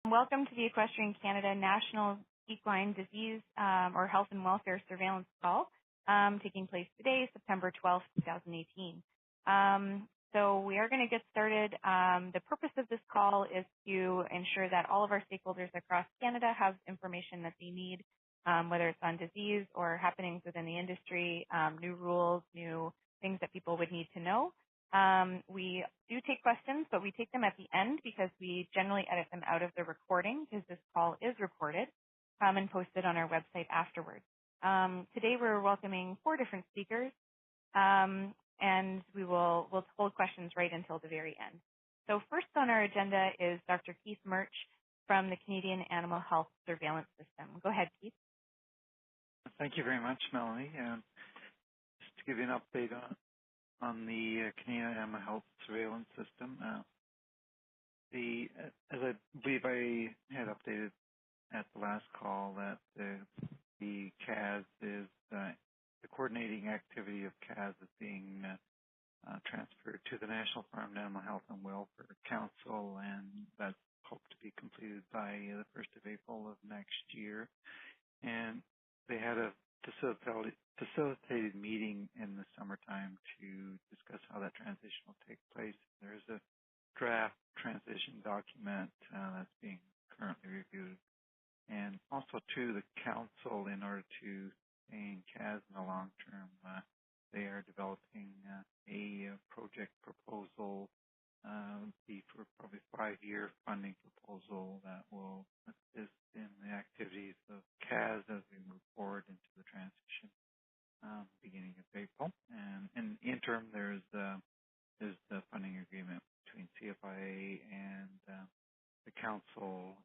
Welcome to the Equestrian Canada National Equine Disease or Health and Welfare Surveillance Call taking place today, September 12th, 2018. So we are going to get started. The purpose of this call is to ensure that all of our stakeholders across Canada have information that they need, whether it's on disease or happenings within the industry, new rules, new things that people would need to know. We do take questions, but we take them at the end because we generally edit them out of the recording because this call is recorded and posted on our website afterwards. Today we're welcoming 4 different speakers, and we'll hold questions right until the very end. So first on our agenda is Dr. Keith Murch from the Canadian Animal Health Surveillance System. Go ahead, Keith. Thank you very much, Melanie. Just to give you an update on the Canadian Animal Health Surveillance System. As I believe I had updated at the last call, that the CAS is the coordinating activity of CAS is being transferred to the National Farm Animal Health and Welfare Council, and that's hoped to be completed by the 1st of April of next year. And they had a facilitated meeting in the summertime to discuss how that transition will take place. There's a draft transition document that's being currently reviewed. And also, to the council, in order to sustain CAS in the long term, they are developing a project proposal, be for probably 5-year funding proposal that will assist in the activities of CAS as we move forward into the transition beginning of April. And in the interim, there's the funding agreement between CFIA and the council.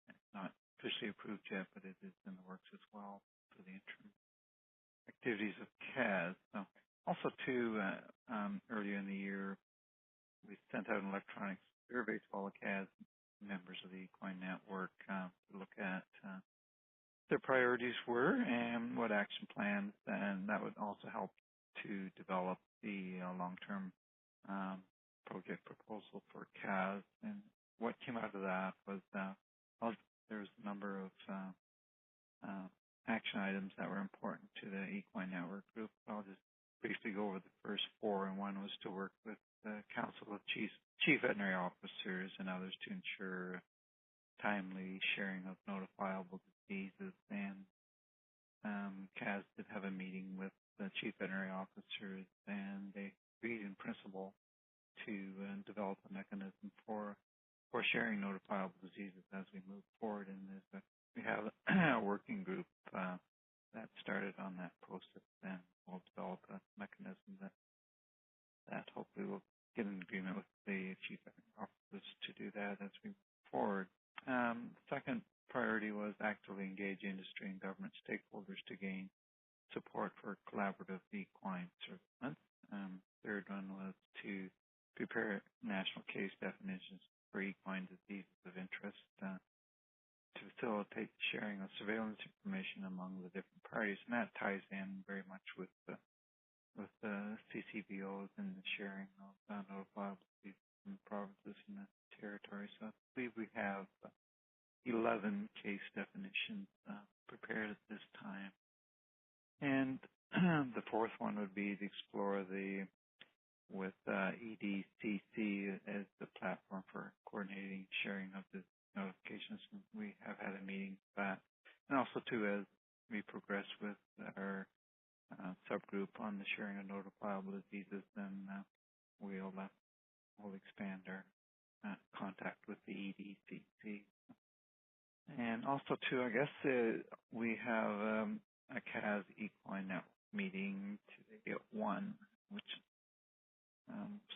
It's not officially approved yet, but it is in the works as well for the interim activities of CAS. So also, too, earlier in the year, we sent out an electronic survey to all the CAS members of the Equine Network to look at their priorities were and what action plans, and that would also help to develop the long-term project proposal for CAS. And what came out of that was there's a number of action items that were important to the Equine Network group. I'll just briefly go over the first 4, and one was to work with the Council of Chief Veterinary Officers and others to ensure timely sharing of notifiable diseases. And CAS did have a meeting with the Chief Veterinary Officers, and they agreed in principle to develop a mechanism for sharing notifiable diseases as we move forward in this. We have a working group that started on that process, and we'll develop a mechanism that hopefully will get an agreement with the Chief Veterinary Officers to do that as we move forward. Second priority was actively engage industry and government stakeholders to gain support for collaborative equine surveillance. Third one was to prepare national case definitions for equine diseases of interest to facilitate the sharing of surveillance information among the different parties, and that ties in very much with the CCBOs and the sharing of notifiable diseases from the provinces and the territory. So I believe we have 11 case definitions prepared at this time. And the fourth one would be to explore with EDCC as the platform for coordinating sharing of the notifications. We have had a meeting for that. And also, too, as we progress with our subgroup on the sharing of notifiable diseases, then we'll expand our contact with the EDCC. And also, too, I guess we have a CAS Equine Network meeting today at 1, which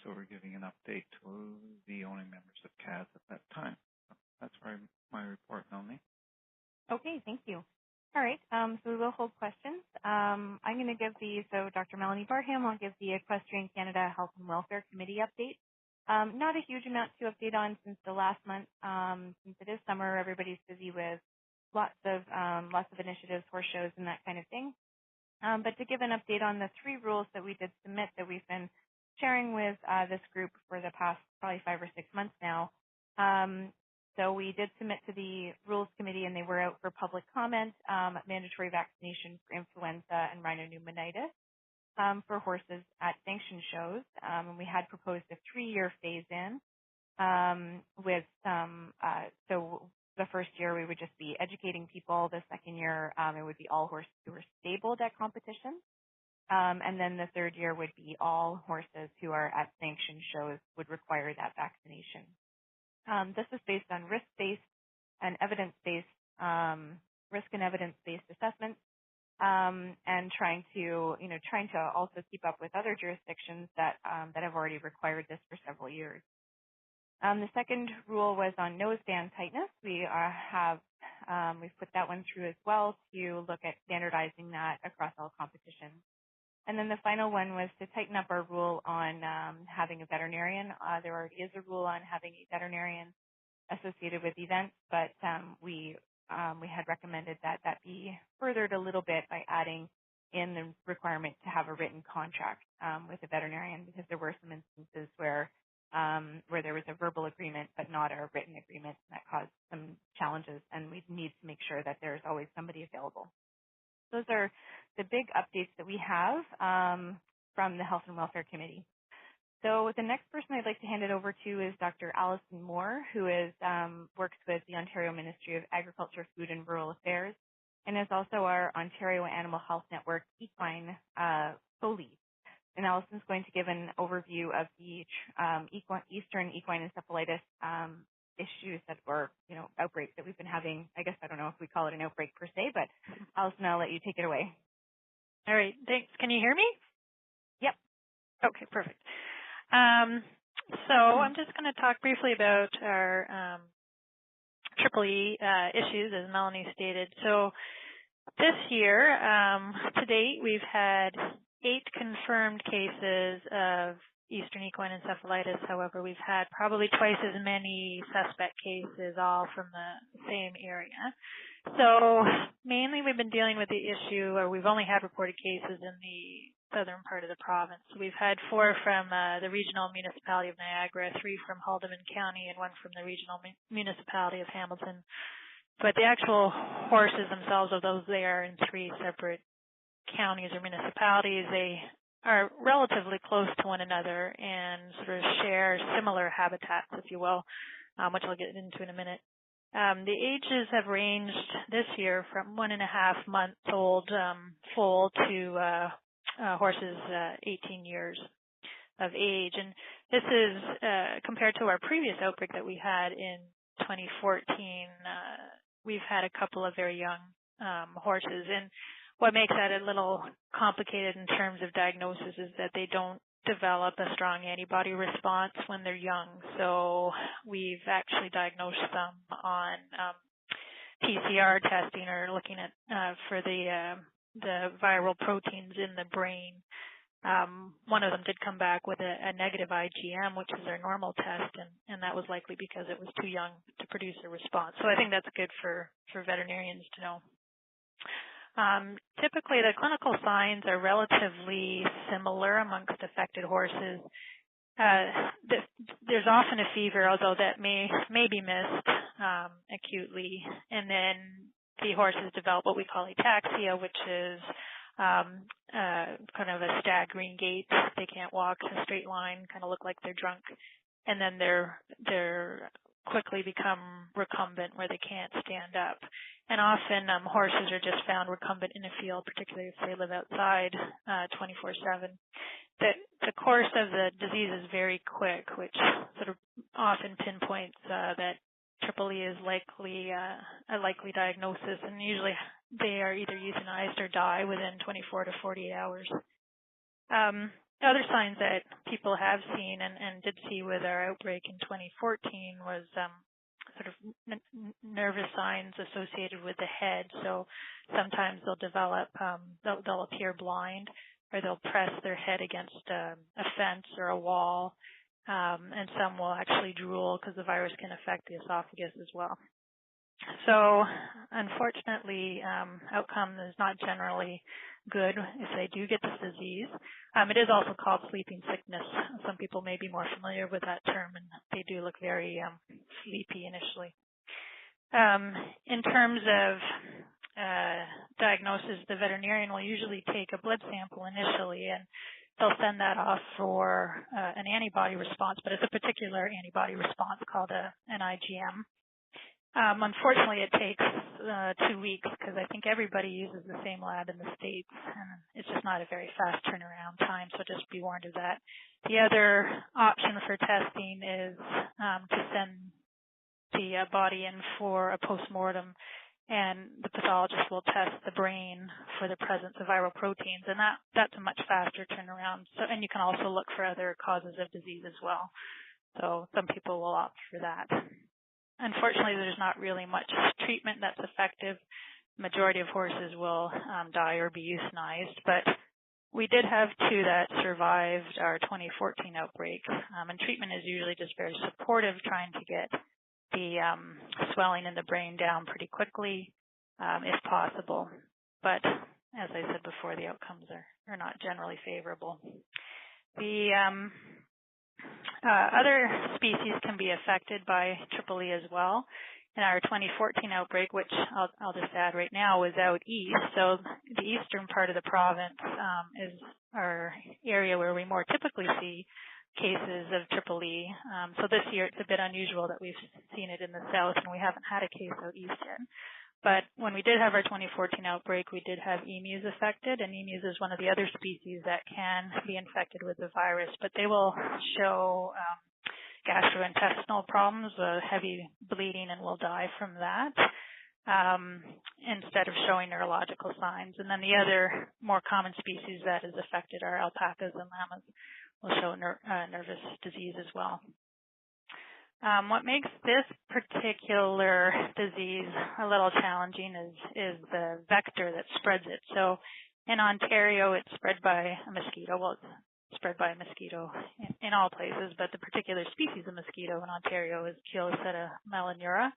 so we're giving an update to the owning members of CAS at that time. So that's my report, Melanie. Okay, thank you. All right, so we will hold questions. I'm going to give so Dr. Melanie Barham will give the Equestrian Canada Health and Welfare Committee update. Not a huge amount to update on since the last month. Since it is summer, everybody's busy with lots of initiatives, horse shows, and that kind of thing. But to give an update on the 3 rules that we did submit that we've been sharing with this group for the past probably 5 or 6 months now. So we did submit to the Rules Committee, and they were out for public comment, mandatory vaccination for influenza and rhinopneumonitis for horses at sanctioned shows. And we had proposed a 3-year phase-in with some, so the first year we would just be educating people. The second year it would be all horses who were stabled at competition. And then the third year would be all horses who are at sanctioned shows would require that vaccination. This is based on risk-based and evidence-based, risk and evidence-based assessments, and trying to also keep up with other jurisdictions that have already required this for several years. The second rule was on noseband tightness. We've put that one through as well to look at standardizing that across all competitions. And then the final one was to tighten up our rule on having a veterinarian. There already is a rule on having a veterinarian associated with events, but we had recommended that be furthered a little bit by adding in the requirement to have a written contract with a veterinarian, because there were some instances where there was a verbal agreement but not a written agreement, and that caused some challenges, and we need to make sure that there's always somebody available. Those are the big updates that we have from the Health and Welfare Committee. So the next person I'd like to hand it over to is Dr. Alison Moore, who works with the Ontario Ministry of Agriculture, Food and Rural Affairs, and is also our Ontario Animal Health Network equine co-lead. And Alison's going to give an overview of the Eastern equine encephalitis issues outbreaks that we've been having. I guess I don't know if we call it an outbreak per se, but Alison, I'll let you take it away. All right, thanks. Can you hear me? Yep. Okay, perfect. So I'm just going to talk briefly about our EEE issues, as Melanie stated. So this year, to date, we've had 8 confirmed cases of Eastern equine encephalitis. However, we've had probably twice as many suspect cases, all from the same area. So mainly we've been dealing with the issue, or we've only had reported cases in the southern part of the province. We've had 4 from the regional municipality of Niagara, 3 from Haldimand County, and 1 from the regional municipality of Hamilton. But the actual horses themselves, although they are in 3 separate counties or municipalities, they are relatively close to one another and sort of share similar habitats, if you will, which I'll get into in a minute. The ages have ranged this year from 1.5 months old foal to horses 18 years of age. And this is compared to our previous outbreak that we had in 2014. We've had a couple of very young horses. And what makes that a little complicated in terms of diagnosis is that they don't develop a strong antibody response when they're young. So we've actually diagnosed them on PCR testing, or looking at for the viral proteins in the brain. One of them did come back with a negative IgM, which is our normal test, and that was likely because it was too young to produce a response. So I think that's good for veterinarians to know. Typically, the clinical signs are relatively similar amongst affected horses. There's often a fever, although that may be missed acutely, and then the horses develop what we call ataxia, which is kind of a staggering gait. They can't walk in a straight line, kind of look like they're drunk, and then they're quickly become recumbent, where they can't stand up. And often horses are just found recumbent in a field, particularly if they live outside 24/7. The course of the disease is very quick, which sort of often pinpoints that EEE is likely a likely diagnosis, and usually they are either euthanized or die within 24 to 48 hours. Other signs that people have seen and did see with our outbreak in 2014 was sort of nervous signs associated with the head. So sometimes they'll develop, they'll appear blind, or they'll press their head against a fence or a wall, and some will actually drool because the virus can affect the esophagus as well. So unfortunately, outcome is not generally good if they do get this disease. It is also called sleeping sickness. Some people may be more familiar with that term, and they do look very sleepy initially. In terms of diagnosis, the veterinarian will usually take a blood sample initially, and they'll send that off for an antibody response, but it's a particular antibody response called an IgM. Unfortunately, it takes 2 weeks because I think everybody uses the same lab in the States, and it's just not a very fast turnaround time, so just be warned of that. The other option for testing is to send the body in for a postmortem, and the pathologist will test the brain for the presence of viral proteins, and that's a much faster turnaround. So, and you can also look for other causes of disease as well. So some people will opt for that. Unfortunately, there's not really much treatment that's effective. Majority of horses will die or be euthanized, but we did have 2 that survived our 2014 outbreak, and treatment is usually just very supportive, trying to get the swelling in the brain down pretty quickly, if possible. But as I said before, the outcomes are not generally favorable. The other species can be affected by triple E as well. In our 2014 outbreak, which I'll just add right now, was out east. So the eastern part of the province is our area where we more typically see cases of triple E. So this year it's a bit unusual that we've seen it in the south, and we haven't had a case out east yet. But when we did have our 2014 outbreak, we did have emus affected, and emus is one of the other species that can be infected with the virus, but they will show gastrointestinal problems, heavy bleeding, and will die from that instead of showing neurological signs. And then the other more common species that is affected are alpacas and llamas, will show nervous disease as well. What makes this particular disease a little challenging is the vector that spreads it. So in Ontario, it's spread by a mosquito. Well, it's spread by a mosquito in all places, but the particular species of mosquito in Ontario is Chilocyta melanura,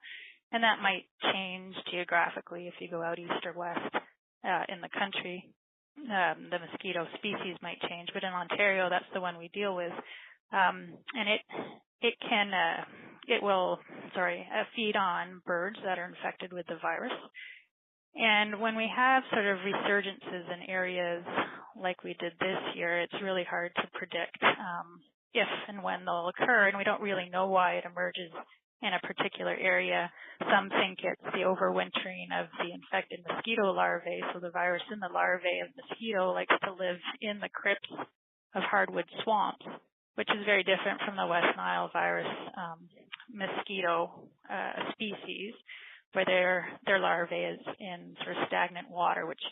and that might change geographically if you go out east or west in the country. The mosquito species might change, but in Ontario, that's the one we deal with, and it will feed on birds that are infected with the virus. And when we have sort of resurgences in areas like we did this year, it's really hard to predict if and when they'll occur, and we don't really know why it emerges in a particular area. Some think it's the overwintering of the infected mosquito larvae, so the virus in the larvae of mosquito likes to live in the crypts of hardwood swamps, which is very different from the West Nile virus mosquito species, where their larvae is in sort of stagnant water, which,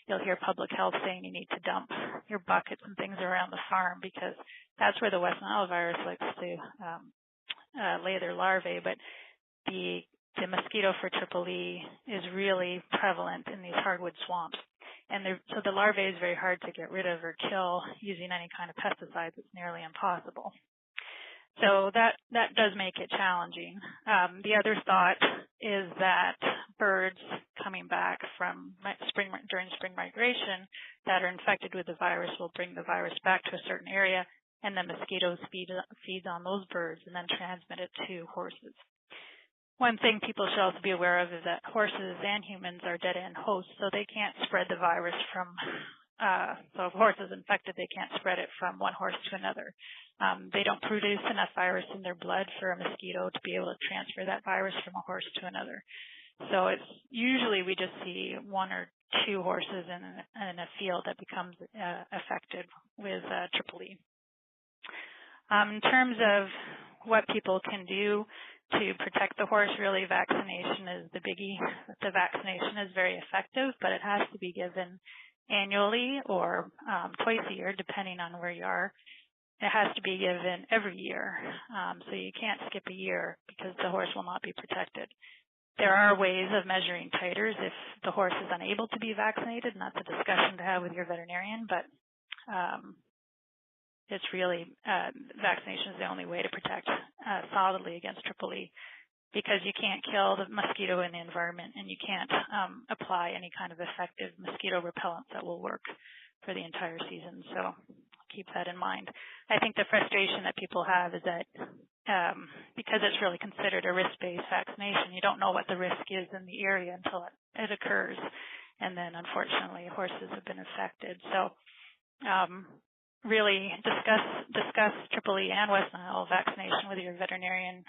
you'll hear public health saying you need to dump your buckets and things around the farm because that's where the West Nile virus likes to lay their larvae. But the mosquito for triple E is really prevalent in these hardwood swamps. And so the larvae is very hard to get rid of or kill using any kind of pesticides. It's nearly impossible. So that does make it challenging. The other thought is that birds coming back from during spring migration that are infected with the virus will bring the virus back to a certain area, and then mosquitoes feed on those birds and then transmit it to horses. One thing people should also be aware of is that horses and humans are dead-end hosts, so they can't spread the virus from, so if a horse is infected, they can't spread it from one horse to another. They don't produce enough virus in their blood for a mosquito to be able to transfer that virus from a horse to another. So it's usually we just see 1 or 2 horses in a field that becomes affected with triple E. In terms of what people can do to protect the horse, really vaccination is the biggie. The vaccination is very effective, but it has to be given annually or twice a year, depending on where you are. It has to be given every year, so you can't skip a year because the horse will not be protected. There are ways of measuring titers if the horse is unable to be vaccinated, and that's a discussion to have with your veterinarian, but it's really vaccination is the only way to protect solidly against triple E, because you can't kill the mosquito in the environment and you can't apply any kind of effective mosquito repellent that will work for the entire season. So keep that in mind. I think the frustration that people have is that because it's really considered a risk-based vaccination, you don't know what the risk is in the area until it occurs. And then, unfortunately, horses have been affected. So really discuss EEE and West Nile vaccination with your veterinarian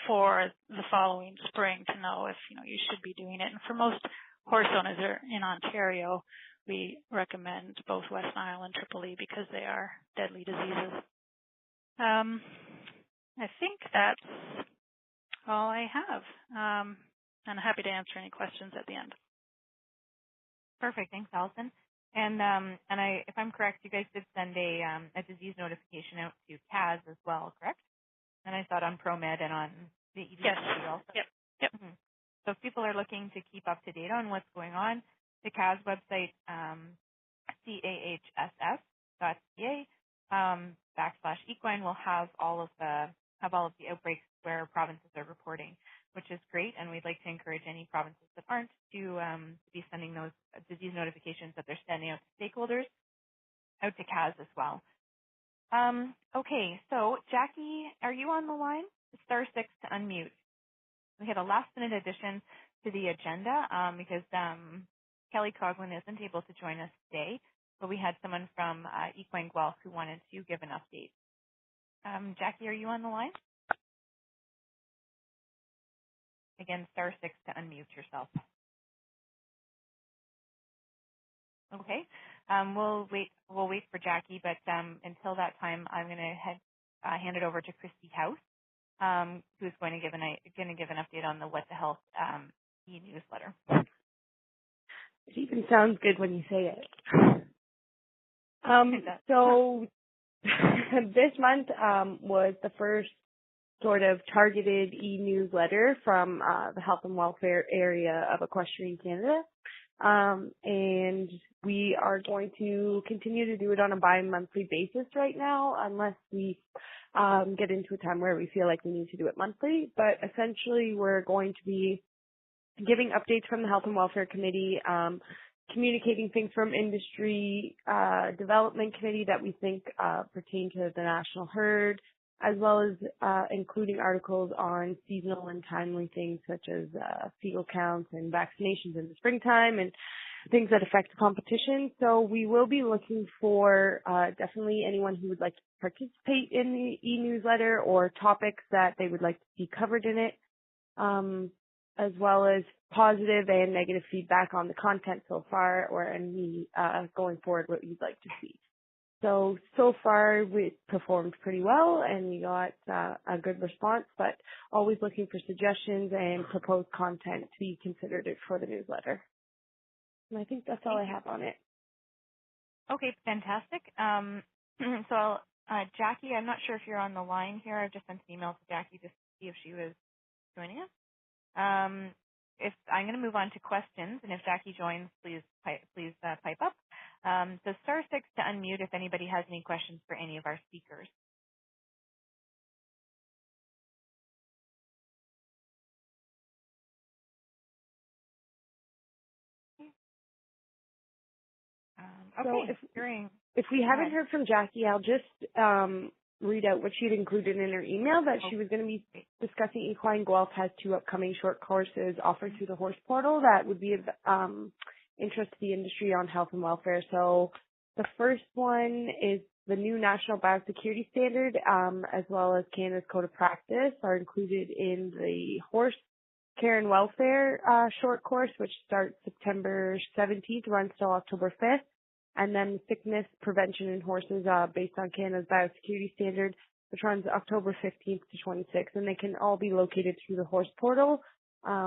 for the following spring to know if you should be doing it. And for most horse owners in Ontario, we recommend both West Nile and EEE because they are deadly diseases. I think that's all I have. And I'm happy to answer any questions at the end. Perfect. Thanks, Allison. And if I'm correct, you guys did send a disease notification out to CAS as well, correct? And I saw it on ProMed and on the EDC yes. also. Yep. Mm-hmm. So if people are looking to keep up to date on what's going on, the CAS website, CAHSS.ca /equine will have all of the outbreaks where provinces are reporting, which is great, and we'd like to encourage any provinces that aren't to be sending those disease notifications that they're sending out to stakeholders out to CAS as well. Okay, so Jackie, are you on the line? *6 to unmute. We had a last-minute addition to the agenda because Kelly Coughlin isn't able to join us today, but we had someone from Equine Guelph who wanted to give an update. Jackie, are you on the line? Again, *6 to unmute yourself. Okay, we'll wait for Jackie, but until that time, I'm going to hand it over to Christy House, who's going to give an update on the What the Health e-newsletter. It even sounds good when you say it. So this month was the first sort of targeted e-newsletter from the health and welfare area of Equestrian Canada. And we are going to continue to do it on a bi-monthly basis right now, unless we get into a time where we feel like we need to do it monthly. But essentially, we're going to be giving updates from the Health and Welfare Committee, communicating things from Industry Development Committee that we think pertain to the national herd, as well as including articles on seasonal and timely things such as fecal counts and vaccinations in the springtime and things that affect the competition. So we will be looking for definitely anyone who would like to participate in the e-newsletter or topics that they would like to see covered in it, as well as positive and negative feedback on the content so far or any going forward what you'd like to see. So far we performed pretty well and we got a good response, but always looking for suggestions and proposed content to be considered for the newsletter. And I think that's all I have on it. Okay, fantastic. So Jackie, I'm not sure if you're on the line here. I've just sent an email to Jackie just to see if she was joining us. If I'm going to move on to questions, and if Jackie joins, please pipe up. So *6 to unmute if anybody has any questions for any of our speakers. Okay. So if we haven't heard from Jackie, I'll just read out what she'd included in her email, that she was going to be discussing Equine Guelph has 2 upcoming short courses offered through the horse portal that would be of interest to the industry on health and welfare. So the first one is the new National Biosecurity Standard, as well as Canada's Code of Practice are included in the Horse Care and Welfare short course, which starts September 17th, runs till October 5th. And then Sickness Prevention in Horses based on Canada's Biosecurity Standard, which runs October 15th to 26th. And they can all be located through the horse portal,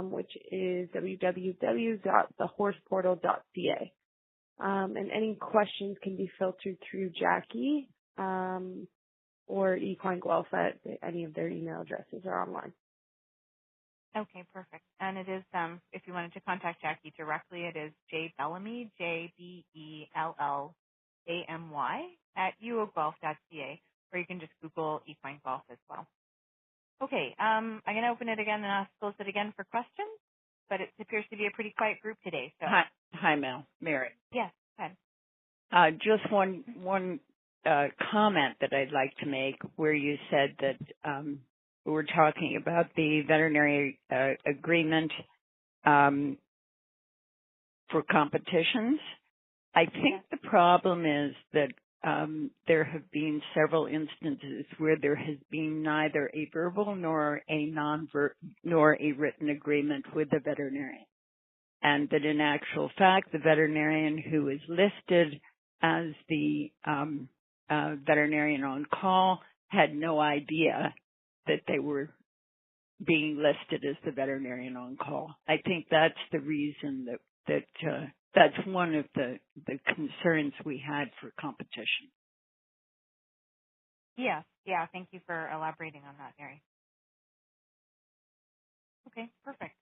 which is www.thehorseportal.ca. And any questions can be filtered through Jackie or Equine Guelph at any of their email addresses or online. Okay, perfect. And it is, if you wanted to contact Jackie directly, it is jbellamy, JBELLAMY @uoguelph.ca, or you can just Google Equine Guelph as well. Okay, I'm going to open it again and I'll close it again for questions, but it appears to be a pretty quiet group today. So. Hi, Mel. Mary. Yes, go ahead. Just one comment that I'd like to make where you said that we're talking about the veterinary agreement for competitions. I think the problem is that there have been several instances where there has been neither a verbal nor a written agreement with the veterinarian, and that in actual fact the veterinarian who is listed as the veterinarian on call had no idea that they were being listed as the veterinarian on call. I think that's the reason that's one of the concerns we had for competition. Yes. Yeah. Thank you for elaborating on that, Mary. Okay. Perfect.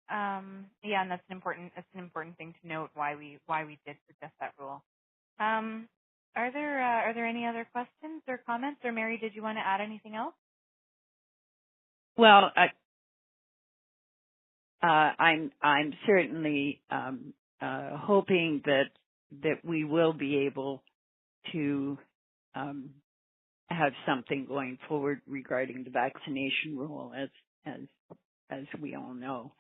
Yeah, and that's an important thing to note why we did suggest that rule. Are there any other questions or comments? Or Mary, did you want to add anything else? Well, I'm certainly hoping that we will be able to have something going forward regarding the vaccination rule, as we all know.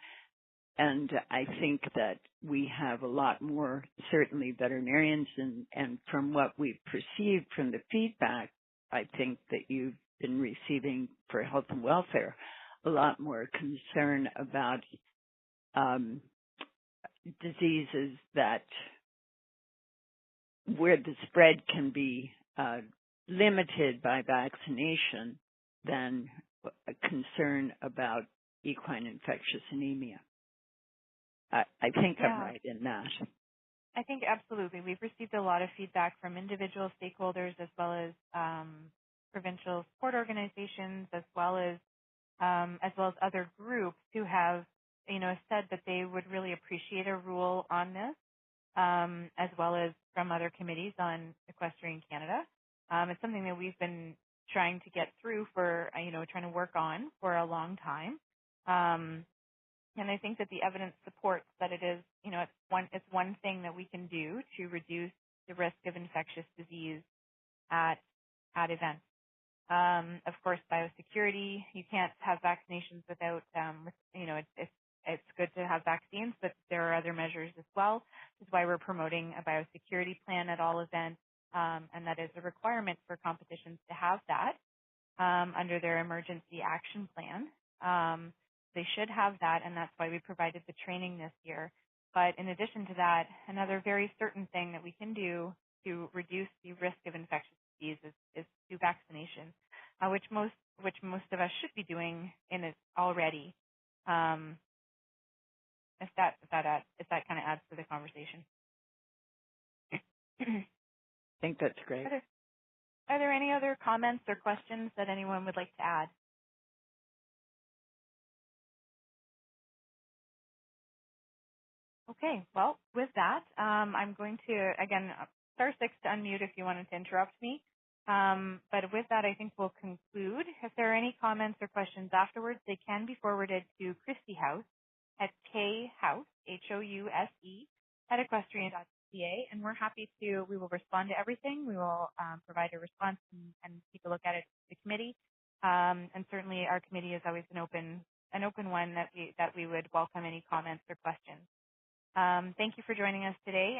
And I think that we have a lot more, certainly veterinarians, and from what we've perceived from the feedback, I think that you've been receiving for health and welfare, a lot more concern about diseases that where the spread can be limited by vaccination than a concern about equine infectious anemia. I think I'm right in that. I think absolutely. We've received a lot of feedback from individual stakeholders as well as provincial support organizations as well as other groups who have, said that they would really appreciate a rule on this, as well as from other committees on Equestrian Canada. It's something that we've been trying to get through for, trying to work on for a long time. And I think that the evidence supports that it is, it's one thing that we can do to reduce the risk of infectious disease at events. Of course, biosecurity, you can't have vaccinations without, it's good to have vaccines, but there are other measures as well. This is why we're promoting a biosecurity plan at all events, and that is a requirement for competitions to have that under their emergency action plan. They should have that, and that's why we provided the training this year. But in addition to that, another very certain thing that we can do to reduce the risk of infectious disease is through vaccination, which most of us should be doing in it already. If that kind of adds to the conversation. I think that's great. Are there any other comments or questions that anyone would like to add? Okay, well, with that, I'm going to, again, star 6 to unmute if you wanted to interrupt me. But with that, I think we'll conclude. If there are any comments or questions afterwards, they can be forwarded to Christy House at khouse, House, at equestrian.ca, and we will respond to everything. We will provide a response and take a look at it to the committee. And certainly our committee is always an open one that we would welcome any comments or questions. Thank you for joining us today.